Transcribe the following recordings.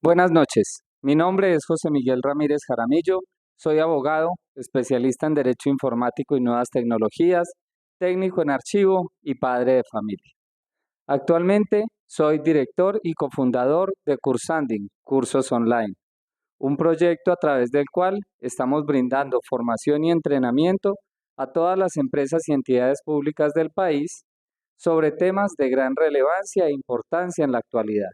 Buenas noches. Mi nombre es José Miguel Ramírez Jaramillo. Soy abogado, especialista en Derecho Informático y Nuevas Tecnologías, técnico en archivo y padre de familia. Actualmente soy director y cofundador de Cursanding, cursos online, un proyecto a través del cual estamos brindando formación y entrenamiento a todas las empresas y entidades públicas del país sobre temas de gran relevancia e importancia en la actualidad.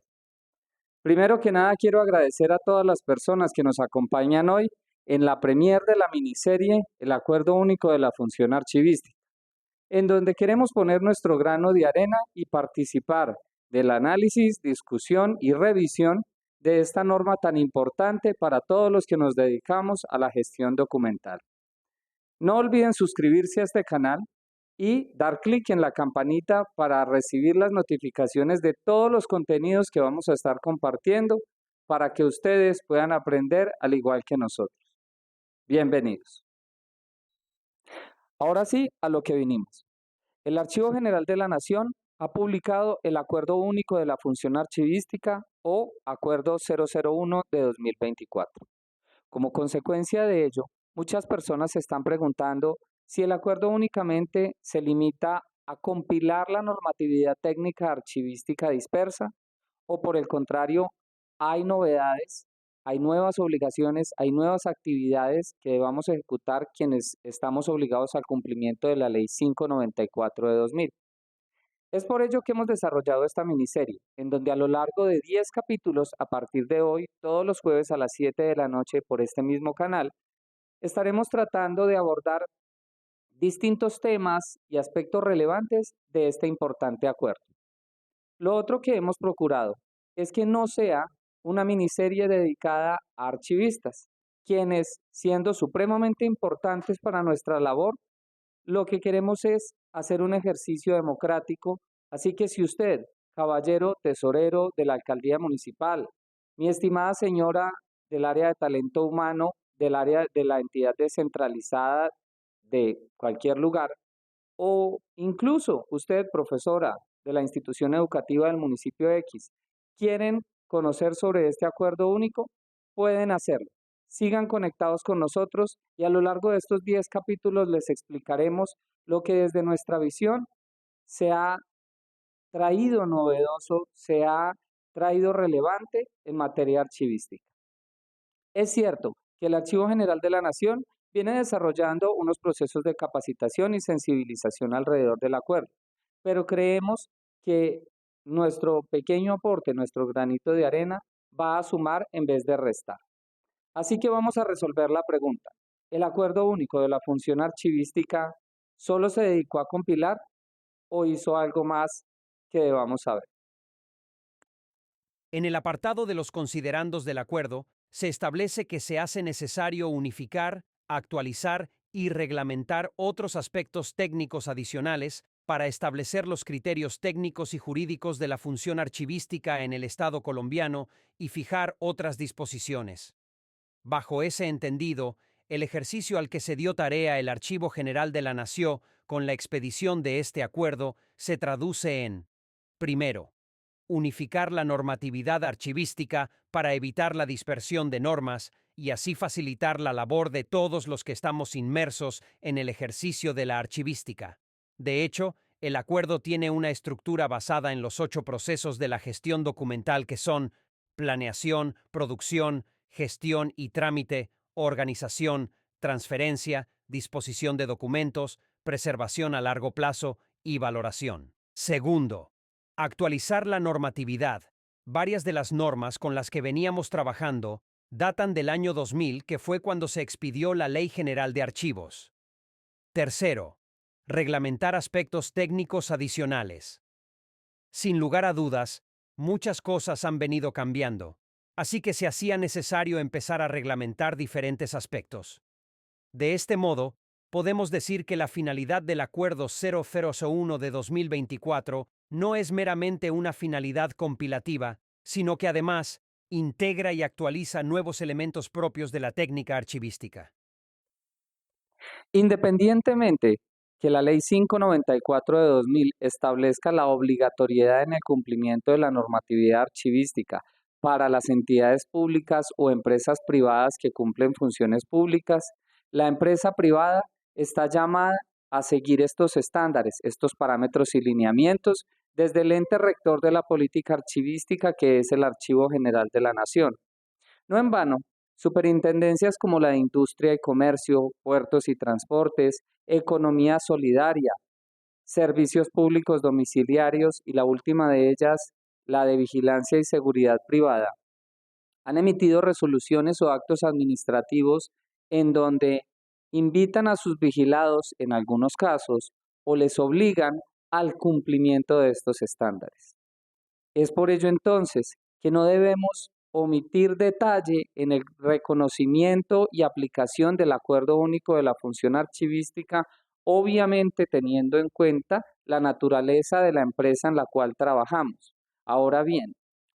Primero que nada, quiero agradecer a todas las personas que nos acompañan hoy en la premier de la miniserie El Acuerdo Único de la Función Archivística, en donde queremos poner nuestro grano de arena y participar del análisis, discusión y revisión de esta norma tan importante para todos los que nos dedicamos a la gestión documental. No olviden suscribirse a este canal y dar clic en la campanita para recibir las notificaciones de todos los contenidos que vamos a estar compartiendo para que ustedes puedan aprender al igual que nosotros. Bienvenidos. Ahora sí, a lo que vinimos. El Archivo General de la Nación ha publicado el Acuerdo Único de la Función Archivística o Acuerdo 001 de 2024. Como consecuencia de ello, muchas personas se están preguntando si el acuerdo únicamente se limita a compilar la normatividad técnica archivística dispersa o por el contrario, hay novedades, hay nuevas obligaciones, hay nuevas actividades que debamos ejecutar quienes estamos obligados al cumplimiento de la Ley 594 de 2000. Es por ello que hemos desarrollado esta miniserie, en donde a lo largo de 10 capítulos, a partir de hoy, todos los jueves a las 7 de la noche por este mismo canal, estaremos tratando de abordar distintos temas y aspectos relevantes de este importante acuerdo. Lo otro que hemos procurado es que no sea una miniserie dedicada a archivistas, quienes, siendo supremamente importantes para nuestra labor, lo que queremos es hacer un ejercicio democrático, así que si usted, caballero tesorero de la alcaldía municipal, mi estimada señora del área de talento humano, del área de la entidad descentralizada de cualquier lugar, o incluso usted, profesora de la institución educativa del municipio X, quieren conocer sobre este acuerdo único, pueden hacerlo. Sigan conectados con nosotros y a lo largo de estos 10 capítulos les explicaremos lo que desde nuestra visión se ha traído novedoso, se ha traído relevante en materia archivística. Es cierto que el Archivo General de la Nación viene desarrollando unos procesos de capacitación y sensibilización alrededor del acuerdo, pero creemos que nuestro pequeño aporte, nuestro granito de arena, va a sumar en vez de restar. Así que vamos a resolver la pregunta. ¿El acuerdo único de la función archivística solo se dedicó a compilar o hizo algo más que debamos saber? En el apartado de los considerandos del acuerdo, se establece que se hace necesario unificar, actualizar y reglamentar otros aspectos técnicos adicionales para establecer los criterios técnicos y jurídicos de la función archivística en el Estado colombiano y fijar otras disposiciones. Bajo ese entendido, el ejercicio al que se dio tarea el Archivo General de la Nación con la expedición de este acuerdo se traduce en: primero, unificar la normatividad archivística para evitar la dispersión de normas y así facilitar la labor de todos los que estamos inmersos en el ejercicio de la archivística. De hecho, el acuerdo tiene una estructura basada en los 8 procesos de la gestión documental que son planeación, producción, gestión y trámite, organización, transferencia, disposición de documentos, preservación a largo plazo y valoración. Segundo, actualizar la normatividad. Varias de las normas con las que veníamos trabajando datan del año 2000, que fue cuando se expidió la Ley General de Archivos. Tercero, reglamentar aspectos técnicos adicionales. Sin lugar a dudas, muchas cosas han venido cambiando, así que se hacía necesario empezar a reglamentar diferentes aspectos. De este modo, podemos decir que la finalidad del Acuerdo 001 de 2024 no es meramente una finalidad compilativa, sino que además integra y actualiza nuevos elementos propios de la técnica archivística. Independientemente que la Ley 594 de 2000 establezca la obligatoriedad en el cumplimiento de la normatividad archivística Para las entidades públicas o empresas privadas que cumplen funciones públicas, la empresa privada está llamada a seguir estos estándares, estos parámetros y lineamientos desde el ente rector de la política archivística, que es el Archivo General de la Nación. No en vano, superintendencias como la de Industria y Comercio, Puertos y Transportes, Economía Solidaria, Servicios Públicos Domiciliarios y la última de ellas, la de Vigilancia y Seguridad Privada, han emitido resoluciones o actos administrativos en donde invitan a sus vigilados, en algunos casos, o les obligan al cumplimiento de estos estándares. Es por ello entonces que no debemos omitir detalle en el reconocimiento y aplicación del Acuerdo Único de la Función Archivística, obviamente teniendo en cuenta la naturaleza de la empresa en la cual trabajamos. Ahora bien,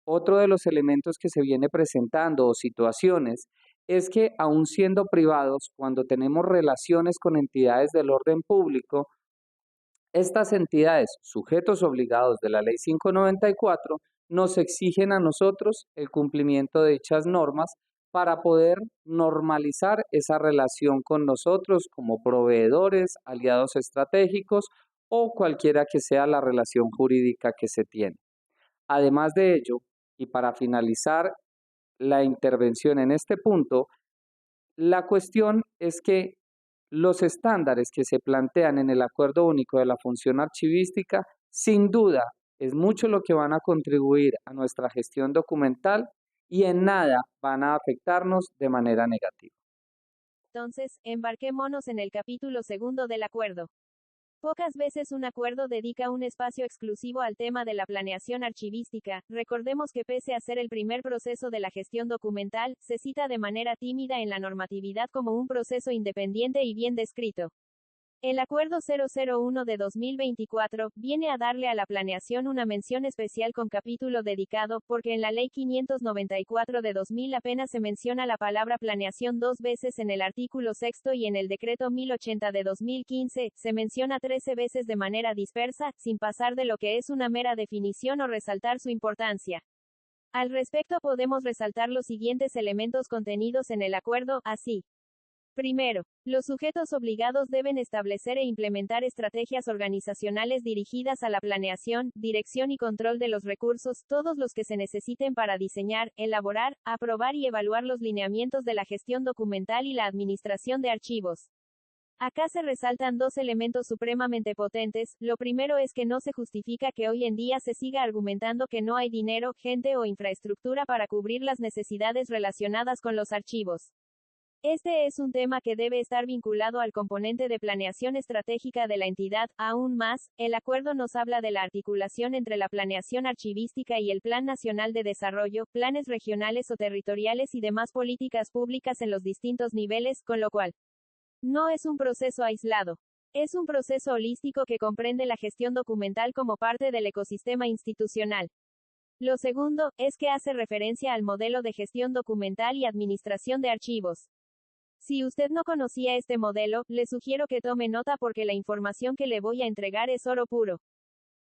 otro de los elementos que se viene presentando o situaciones es que aun siendo privados, cuando tenemos relaciones con entidades del orden público, estas entidades, sujetos obligados de la Ley 594, nos exigen a nosotros el cumplimiento de dichas normas para poder normalizar esa relación con nosotros como proveedores, aliados estratégicos o cualquiera que sea la relación jurídica que se tiene. Además de ello, y para finalizar la intervención en este punto, la cuestión es que los estándares que se plantean en el Acuerdo Único de la Función Archivística, sin duda, es mucho lo que van a contribuir a nuestra gestión documental y en nada van a afectarnos de manera negativa. Entonces, embarquémonos en el capítulo segundo del acuerdo. Pocas veces un acuerdo dedica un espacio exclusivo al tema de la planeación archivística. Recordemos que pese a ser el primer proceso de la gestión documental, se cita de manera tímida en la normatividad como un proceso independiente y bien descrito. El Acuerdo 001 de 2024 viene a darle a la planeación una mención especial con capítulo dedicado, porque en la Ley 594 de 2000 apenas se menciona la palabra planeación 2 veces en el artículo 6 y en el Decreto 1080 de 2015, se menciona 13 veces de manera dispersa, sin pasar de lo que es una mera definición o resaltar su importancia. Al respecto podemos resaltar los siguientes elementos contenidos en el acuerdo, así. Primero, los sujetos obligados deben establecer e implementar estrategias organizacionales dirigidas a la planeación, dirección y control de los recursos, todos los que se necesiten para diseñar, elaborar, aprobar y evaluar los lineamientos de la gestión documental y la administración de archivos. Acá se resaltan dos elementos supremamente potentes. Lo primero es que no se justifica que hoy en día se siga argumentando que no hay dinero, gente o infraestructura para cubrir las necesidades relacionadas con los archivos. Este es un tema que debe estar vinculado al componente de planeación estratégica de la entidad. Aún más, el acuerdo nos habla de la articulación entre la planeación archivística y el Plan Nacional de Desarrollo, planes regionales o territoriales y demás políticas públicas en los distintos niveles, con lo cual no es un proceso aislado. Es un proceso holístico que comprende la gestión documental como parte del ecosistema institucional. Lo segundo, es que hace referencia al modelo de gestión documental y administración de archivos. Si usted no conocía este modelo, le sugiero que tome nota porque la información que le voy a entregar es oro puro.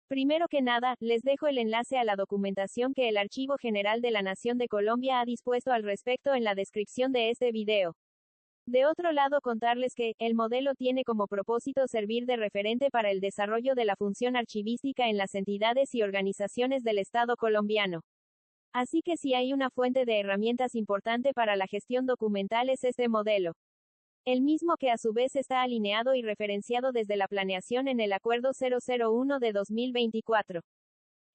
Primero que nada, les dejo el enlace a la documentación que el Archivo General de la Nación de Colombia ha dispuesto al respecto en la descripción de este video. De otro lado, contarles que, el modelo tiene como propósito servir de referente para el desarrollo de la función archivística en las entidades y organizaciones del Estado colombiano. Así que si hay una fuente de herramientas importante para la gestión documental es este modelo. El mismo que a su vez está alineado y referenciado desde la planeación en el Acuerdo 001 de 2024.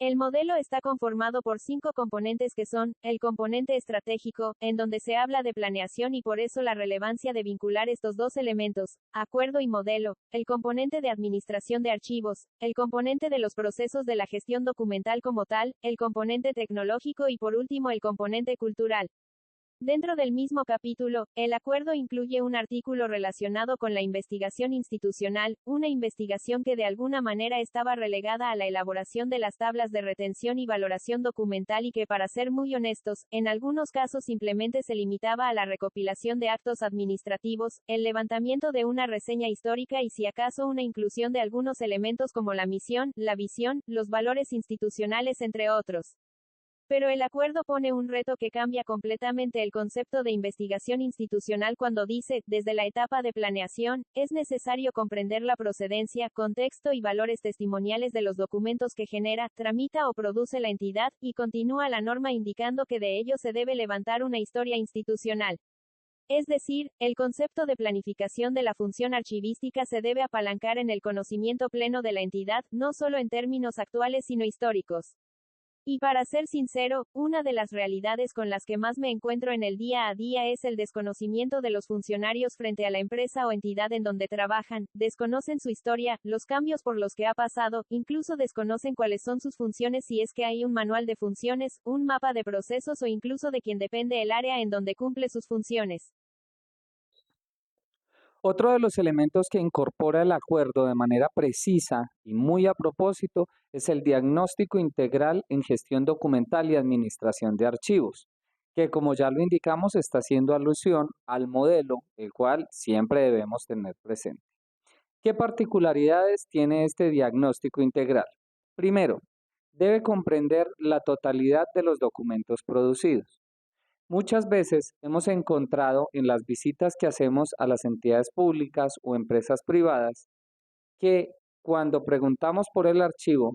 El modelo está conformado por 5 componentes que son, el componente estratégico, en donde se habla de planeación y por eso la relevancia de vincular estos dos elementos, acuerdo y modelo, el componente de administración de archivos, el componente de los procesos de la gestión documental como tal, el componente tecnológico y por último el componente cultural. Dentro del mismo capítulo, el acuerdo incluye un artículo relacionado con la investigación institucional, una investigación que de alguna manera estaba relegada a la elaboración de las tablas de retención y valoración documental y que, para ser muy honestos, en algunos casos simplemente se limitaba a la recopilación de actos administrativos, el levantamiento de una reseña histórica y si acaso una inclusión de algunos elementos como la misión, la visión, los valores institucionales entre otros. Pero el acuerdo pone un reto que cambia completamente el concepto de investigación institucional cuando dice, desde la etapa de planeación, es necesario comprender la procedencia, contexto y valores testimoniales de los documentos que genera, tramita o produce la entidad, y continúa la norma indicando que de ello se debe levantar una historia institucional. Es decir, el concepto de planificación de la función archivística se debe apalancar en el conocimiento pleno de la entidad, no solo en términos actuales sino históricos. Y para ser sincero, una de las realidades con las que más me encuentro en el día a día es el desconocimiento de los funcionarios frente a la empresa o entidad en donde trabajan, desconocen su historia, los cambios por los que ha pasado, incluso desconocen cuáles son sus funciones si es que hay un manual de funciones, un mapa de procesos o incluso de quien depende el área en donde cumple sus funciones. Otro de los elementos que incorpora el acuerdo de manera precisa y muy a propósito es el diagnóstico integral en gestión documental y administración de archivos, que como ya lo indicamos está haciendo alusión al modelo, el cual siempre debemos tener presente. ¿Qué particularidades tiene este diagnóstico integral? Primero, debe comprender la totalidad de los documentos producidos. Muchas veces hemos encontrado en las visitas que hacemos a las entidades públicas o empresas privadas que cuando preguntamos por el archivo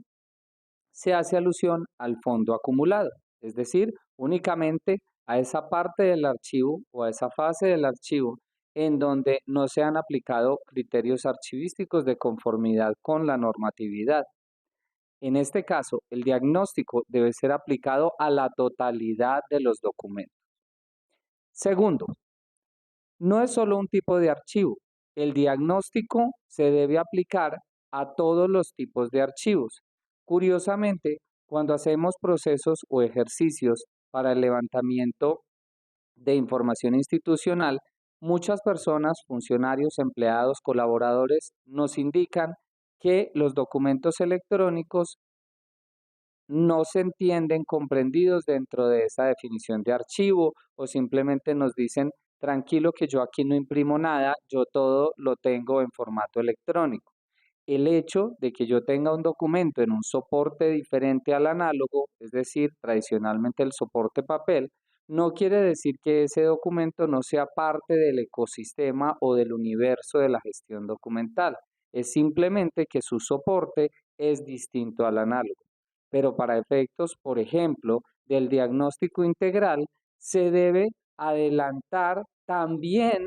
se hace alusión al fondo acumulado, es decir, únicamente a esa parte del archivo o a esa fase del archivo en donde no se han aplicado criterios archivísticos de conformidad con la normatividad. En este caso, el diagnóstico debe ser aplicado a la totalidad de los documentos. Segundo, no es solo un tipo de archivo. El diagnóstico se debe aplicar a todos los tipos de archivos. Curiosamente, cuando hacemos procesos o ejercicios para el levantamiento de información institucional, muchas personas, funcionarios, empleados, colaboradores, nos indican que los documentos electrónicos no se entienden comprendidos dentro de esa definición de archivo o simplemente nos dicen, tranquilo que yo aquí no imprimo nada, yo todo lo tengo en formato electrónico. El hecho de que yo tenga un documento en un soporte diferente al análogo, es decir, tradicionalmente el soporte papel, no quiere decir que ese documento no sea parte del ecosistema o del universo de la gestión documental. Es simplemente que su soporte es distinto al análogo. Pero para efectos, por ejemplo, del diagnóstico integral, se debe adelantar también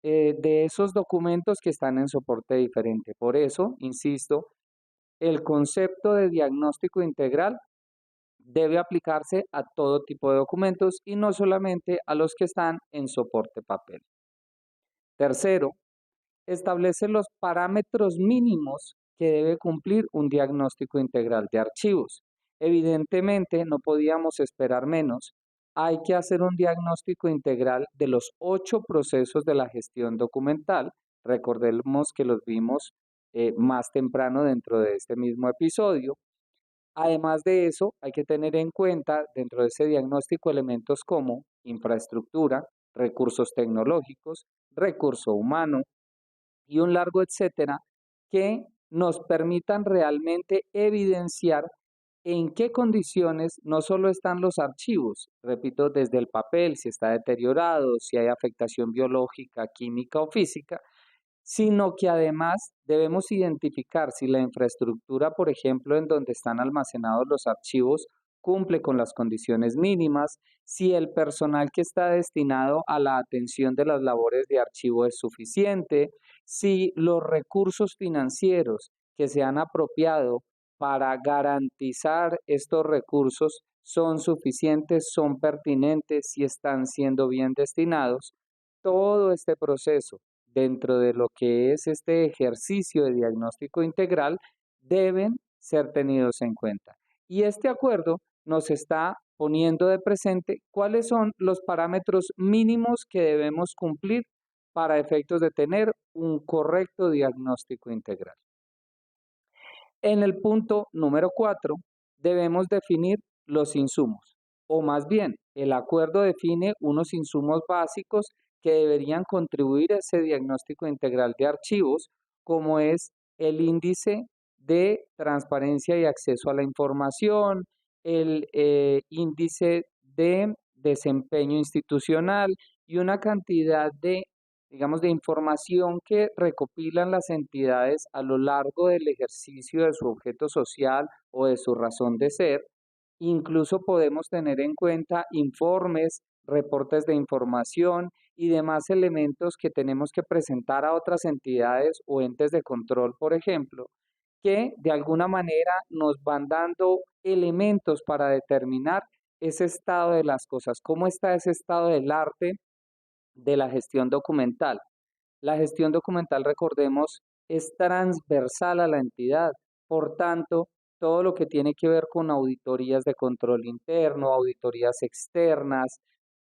de esos documentos que están en soporte diferente. Por eso, insisto, el concepto de diagnóstico integral debe aplicarse a todo tipo de documentos y no solamente a los que están en soporte papel. Tercero, establece los parámetros mínimos que debe cumplir un diagnóstico integral de archivos. Evidentemente, no podíamos esperar menos. Hay que hacer un diagnóstico integral de los 8 procesos de la gestión documental. Recordemos que los vimos más temprano dentro de este mismo episodio. Además de eso, hay que tener en cuenta dentro de ese diagnóstico elementos como infraestructura, recursos tecnológicos, recurso humano, y un largo etcétera, que nos permitan realmente evidenciar en qué condiciones no solo están los archivos, repito, desde el papel, si está deteriorado, si hay afectación biológica, química o física, sino que además debemos identificar si la infraestructura, por ejemplo, en donde están almacenados los archivos, cumple con las condiciones mínimas, si el personal que está destinado a la atención de las labores de archivo es suficiente, si los recursos financieros que se han apropiado para garantizar estos recursos son suficientes, son pertinentes, si están siendo bien destinados. Todo este proceso dentro de lo que es este ejercicio de diagnóstico integral deben ser tenidos en cuenta. Y este acuerdo nos está poniendo de presente cuáles son los parámetros mínimos que debemos cumplir para efectos de tener un correcto diagnóstico integral. En el punto número 4, debemos definir los insumos, o más bien, el acuerdo define unos insumos básicos que deberían contribuir a ese diagnóstico integral de archivos, como es el índice de transparencia y acceso a la información, el índice de desempeño institucional y una cantidad de, digamos, de información que recopilan las entidades a lo largo del ejercicio de su objeto social o de su razón de ser. Incluso podemos tener en cuenta informes, reportes de información y demás elementos que tenemos que presentar a otras entidades o entes de control, por ejemplo, que de alguna manera nos van dando elementos para determinar ese estado de las cosas, cómo está ese estado del arte de la gestión documental. La gestión documental, recordemos, es transversal a la entidad. Por tanto, todo lo que tiene que ver con auditorías de control interno, auditorías externas,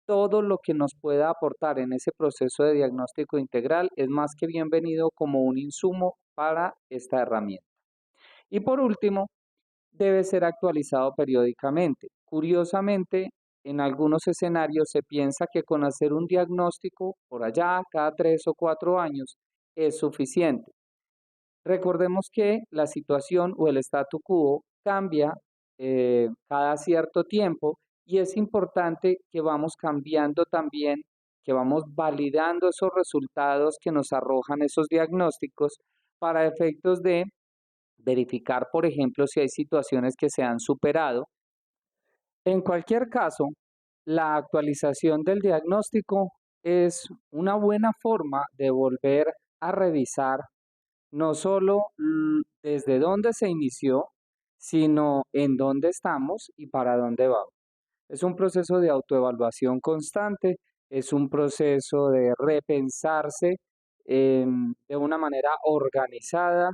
todo lo que nos pueda aportar en ese proceso de diagnóstico integral es más que bienvenido como un insumo para esta herramienta. Y por último, debe ser actualizado periódicamente. Curiosamente, en algunos escenarios se piensa que con hacer un diagnóstico por allá cada 3 o 4 años es suficiente. Recordemos que la situación o el statu quo cambia cada cierto tiempo y es importante que vamos cambiando también, que vamos validando esos resultados que nos arrojan esos diagnósticos para efectos de verificar, por ejemplo, si hay situaciones que se han superado. En cualquier caso, la actualización del diagnóstico es una buena forma de volver a revisar no solo desde dónde se inició, sino en dónde estamos y para dónde vamos. Es un proceso de autoevaluación constante, es un proceso de repensarse de una manera organizada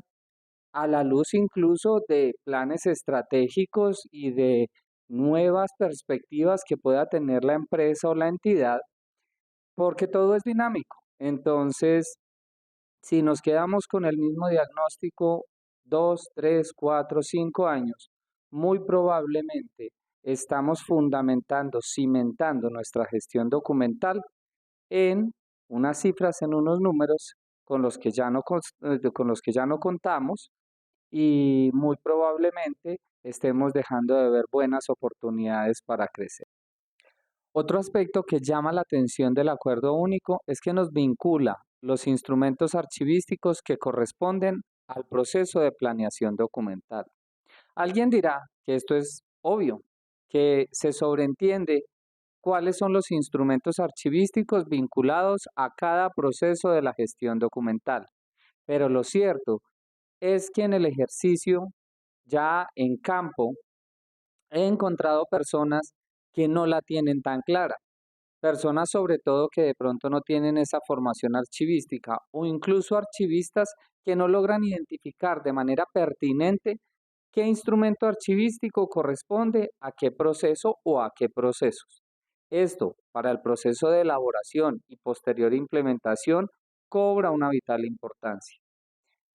a la luz incluso de planes estratégicos y de nuevas perspectivas que pueda tener la empresa o la entidad, porque todo es dinámico. Entonces, si nos quedamos con el mismo diagnóstico 2, 3, 4, 5 años, muy probablemente estamos fundamentando, cimentando nuestra gestión documental en unas cifras, en unos números con los que con los que ya no contamos y muy probablemente estemos dejando de ver buenas oportunidades para crecer. Otro aspecto que llama la atención del acuerdo único es que nos vincula los instrumentos archivísticos que corresponden al proceso de planeación documental. Alguien dirá que esto es obvio, que se sobreentiende cuáles son los instrumentos archivísticos vinculados a cada proceso de la gestión documental. Pero lo cierto es que en el ejercicio, ya en campo, he encontrado personas que no la tienen tan clara, personas sobre todo que de pronto no tienen esa formación archivística o incluso archivistas que no logran identificar de manera pertinente qué instrumento archivístico corresponde a qué proceso o a qué procesos. Esto, para el proceso de elaboración y posterior implementación, cobra una vital importancia.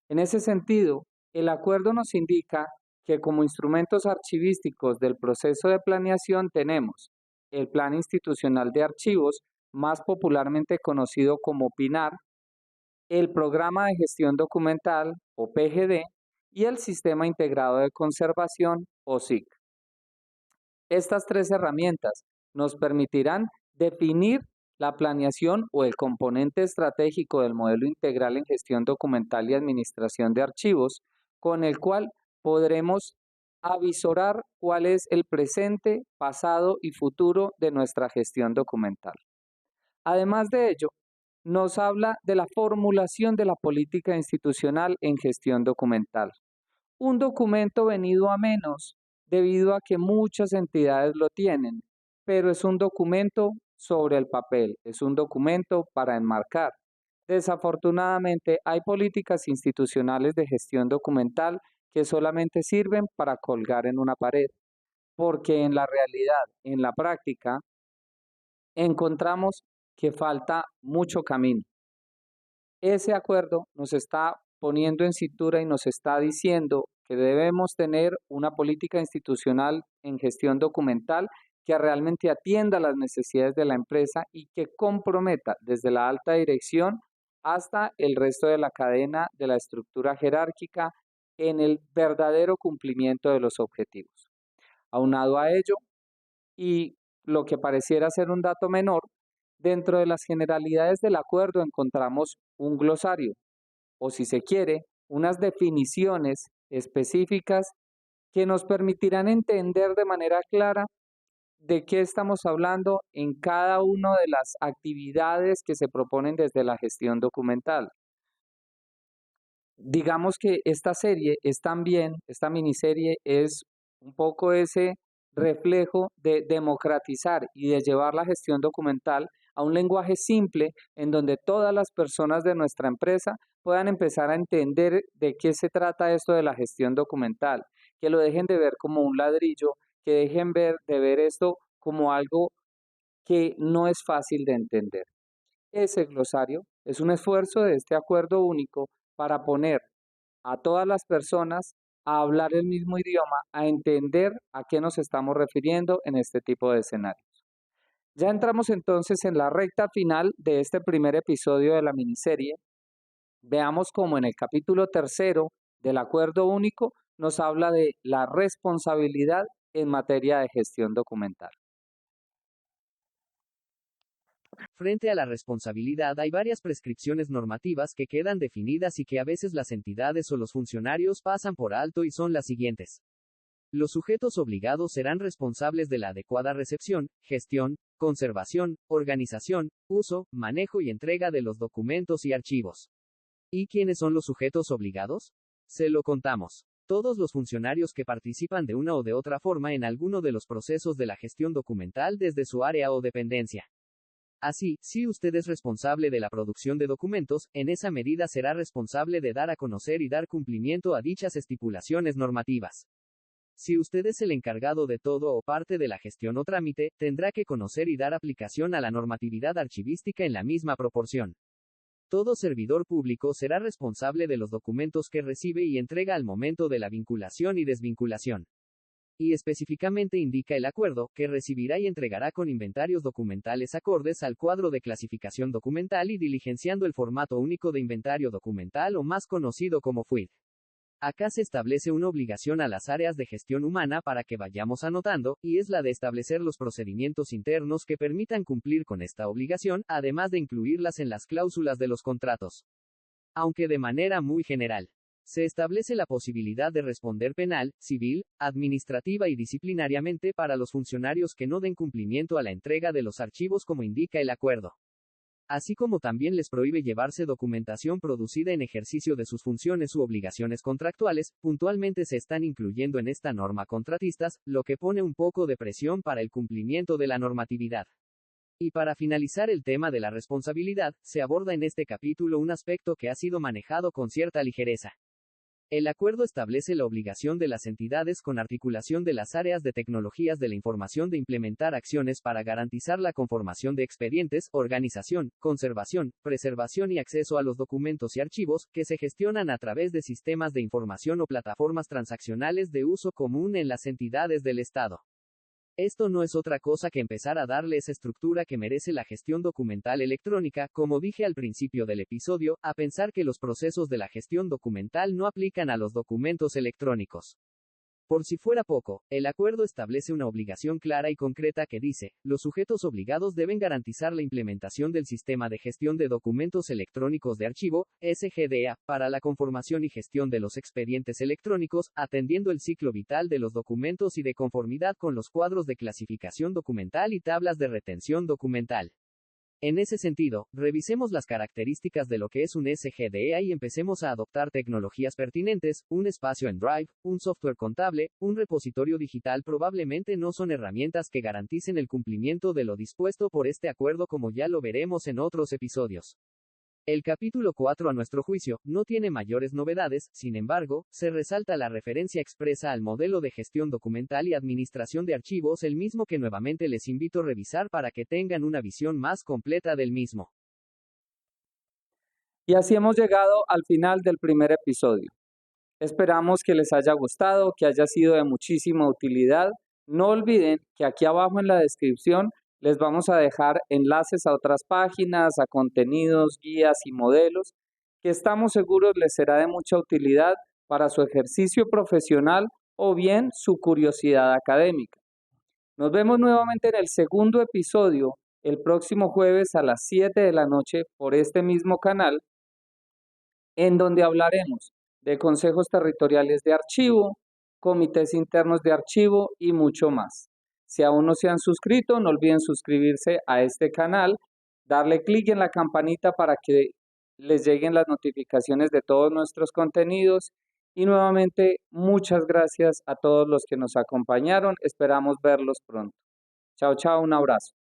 En ese sentido, el acuerdo nos indica que como instrumentos archivísticos del proceso de planeación tenemos el Plan Institucional de Archivos, más popularmente conocido como PINAR, el Programa de Gestión Documental o PGD y el Sistema Integrado de Conservación o SIC. Estas tres herramientas nos permitirán definir la planeación o el componente estratégico del modelo integral en gestión documental y administración de archivos, con el cual podremos avisorar cuál es el presente, pasado y futuro de nuestra gestión documental. Además de ello, nos habla de la formulación de la política institucional en gestión documental. Un documento venido a menos debido a que muchas entidades lo tienen, pero es un documento sobre el papel, es un documento para enmarcar. Desafortunadamente, hay políticas institucionales de gestión documental que solamente sirven para colgar en una pared, porque en la realidad, en la práctica, encontramos que falta mucho camino. Ese acuerdo nos está poniendo en cintura y nos está diciendo que debemos tener una política institucional en gestión documental que realmente atienda las necesidades de la empresa y que comprometa desde la alta dirección hasta el resto de la cadena de la estructura jerárquica en el verdadero cumplimiento de los objetivos. Aunado a ello, y lo que pareciera ser un dato menor, dentro de las generalidades del acuerdo encontramos un glosario, o si se quiere, unas definiciones específicas que nos permitirán entender de manera clara de qué estamos hablando en cada una de las actividades que se proponen desde la gestión documental. Digamos que esta serie es también, esta miniserie es un poco ese reflejo de democratizar y de llevar la gestión documental a un lenguaje simple en donde todas las personas de nuestra empresa puedan empezar a entender de qué se trata esto de la gestión documental, que lo dejen de ver como un ladrillo, que dejen de ver esto como algo que no es fácil de entender. Ese glosario es un esfuerzo de este acuerdo único para poner a todas las personas a hablar el mismo idioma, a entender a qué nos estamos refiriendo en este tipo de escenarios. Ya entramos entonces en la recta final de este primer episodio de la miniserie. Veamos cómo en el capítulo tercero del acuerdo único nos habla de la responsabilidad en materia de gestión documental. Frente a la responsabilidad hay varias prescripciones normativas que quedan definidas y que a veces las entidades o los funcionarios pasan por alto y son las siguientes. Los sujetos obligados serán responsables de la adecuada recepción, gestión, conservación, organización, uso, manejo y entrega de los documentos y archivos. ¿Y quiénes son los sujetos obligados? Se lo contamos. Todos los funcionarios que participan de una o de otra forma en alguno de los procesos de la gestión documental desde su área o dependencia. Así, si usted es responsable de la producción de documentos, en esa medida será responsable de dar a conocer y dar cumplimiento a dichas estipulaciones normativas. Si usted es el encargado de todo o parte de la gestión o trámite, tendrá que conocer y dar aplicación a la normatividad archivística en la misma proporción. Todo servidor público será responsable de los documentos que recibe y entrega al momento de la vinculación y desvinculación. Y específicamente indica el acuerdo, que recibirá y entregará con inventarios documentales acordes al cuadro de clasificación documental y diligenciando el formato único de inventario documental o más conocido como FUID. Acá se establece una obligación a las áreas de gestión humana para que vayamos anotando, y es la de establecer los procedimientos internos que permitan cumplir con esta obligación, además de incluirlas en las cláusulas de los contratos. Aunque de manera muy general. Se establece la posibilidad de responder penal, civil, administrativa y disciplinariamente para los funcionarios que no den cumplimiento a la entrega de los archivos como indica el acuerdo. Así como también les prohíbe llevarse documentación producida en ejercicio de sus funciones u obligaciones contractuales, puntualmente se están incluyendo en esta norma contratistas, lo que pone un poco de presión para el cumplimiento de la normatividad. Y para finalizar el tema de la responsabilidad, se aborda en este capítulo un aspecto que ha sido manejado con cierta ligereza. El acuerdo establece la obligación de las entidades con articulación de las áreas de tecnologías de la información de implementar acciones para garantizar la conformación de expedientes, organización, conservación, preservación y acceso a los documentos y archivos, que se gestionan a través de sistemas de información o plataformas transaccionales de uso común en las entidades del Estado. Esto no es otra cosa que empezar a darle esa estructura que merece la gestión documental electrónica, como dije al principio del episodio, a pensar que los procesos de la gestión documental no aplican a los documentos electrónicos. Por si fuera poco, el acuerdo establece una obligación clara y concreta que dice, los sujetos obligados deben garantizar la implementación del Sistema de Gestión de Documentos Electrónicos de Archivo, SGDA, para la conformación y gestión de los expedientes electrónicos, atendiendo el ciclo vital de los documentos y de conformidad con los cuadros de clasificación documental y tablas de retención documental. En ese sentido, revisemos las características de lo que es un SGDA y empecemos a adoptar tecnologías pertinentes. Un espacio en Drive, un software contable, un repositorio digital probablemente no son herramientas que garanticen el cumplimiento de lo dispuesto por este acuerdo, como ya lo veremos en otros episodios. El capítulo 4, a nuestro juicio, no tiene mayores novedades, sin embargo, se resalta la referencia expresa al modelo de gestión documental y administración de archivos, el mismo que nuevamente les invito a revisar para que tengan una visión más completa del mismo. Y así hemos llegado al final del primer episodio. Esperamos que les haya gustado, que haya sido de muchísima utilidad. No olviden que aquí abajo en la descripción les vamos a dejar enlaces a otras páginas, a contenidos, guías y modelos que estamos seguros les será de mucha utilidad para su ejercicio profesional o bien su curiosidad académica. Nos vemos nuevamente en el segundo episodio el próximo jueves a las 7 de la noche por este mismo canal, en donde hablaremos de consejos territoriales de archivo, comités internos de archivo y mucho más. Si aún no se han suscrito, no olviden suscribirse a este canal, darle clic en la campanita para que les lleguen las notificaciones de todos nuestros contenidos. Y nuevamente, muchas gracias a todos los que nos acompañaron. Esperamos verlos pronto. Chao, chao, un abrazo.